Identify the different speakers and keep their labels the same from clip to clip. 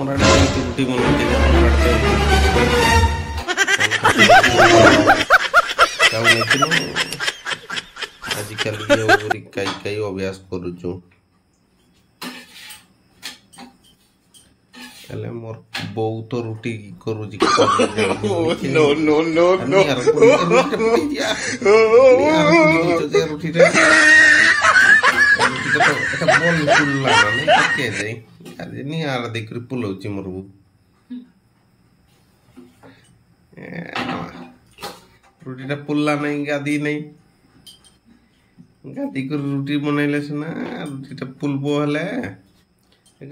Speaker 1: तमर आड़े केमती रुटी बनते हमर आड़े तो आजिकल कई कई अभ्यास करुचु मोर बो तो रुटी करुची नो नो नो नो रुटी पुलौची मोर बो रुटी पुल्ला नहीं गादी नहीं गादी को रुटी बनैले सिना रुटी पुलबो हले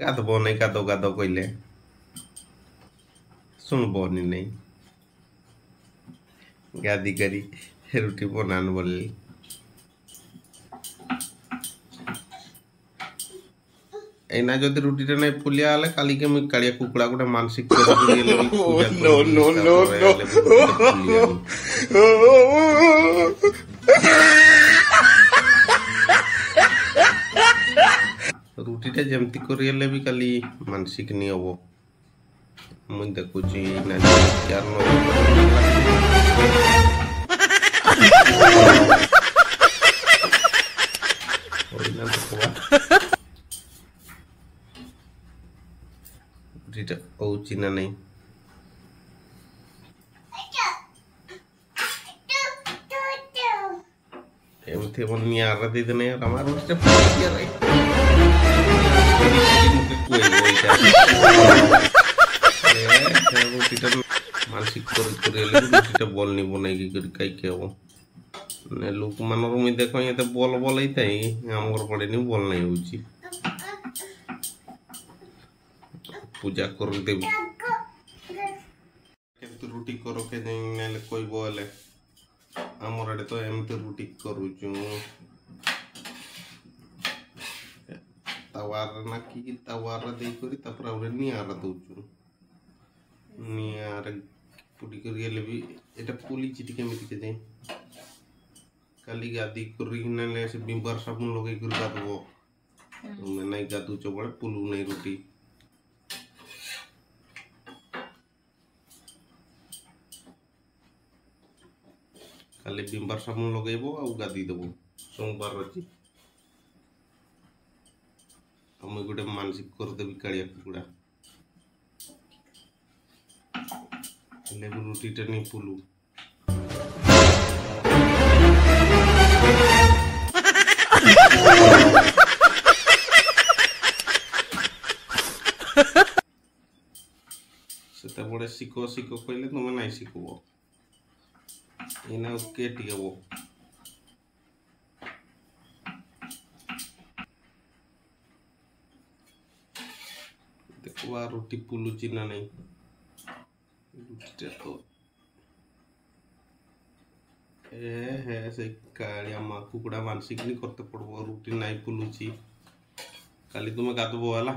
Speaker 1: गादबो नहीं गादो गादो कइले सुनबो नहीं गादी करी रुटी बनान बोले एना जदि रुटीटा नहीं पुलिया हले काली के मैं कालिया कुकुड़ा गोटे मानसिक नो नो नो नो रुटीटा जमती करियले भी काली मानसिक नहीं हबो मुझे देखुची ना यार नो रुटीटा ओ चिना नहीं एमथे मन नियार दे देने हमार रुटीटा पुलिया रे मानसिक बल नहीं बनाई कई के लोक मान मुझे देख ये बल बल आमर पड़े बल नहीं हो पूजा कर देवी रुटी कर कोई बोले आमर आड़े तो एमती रुटी करुचु तवार ना कि तवार दे करी तापर आउरे नियार दउचु नियार पुडी करियले भी एटा पुली चिटी केमिति के जाय काली गादी करी नले से बिंबर साबुन लगे कर गादबो मैं नहीं गादू चबड़े पुलू नहीं रुटी काली बिंबर साबुन लगेबो आ गादी देबो सोमवार रची हम गोटे मानसिक कर देबी कालिया कुकुड़ा रुटीटा नहीं पुलू से बड़े शिको शिको कहले तुम नहीं शिखब इना के टिकबो देखो रुटी पुलुची ना नहीं रुटीटा तो से कालिया माँ कुकुड़ा मानसिक नहीं करते पड़ो रुटी नहीं पुलुची काली तुम्हें गादबो वाला।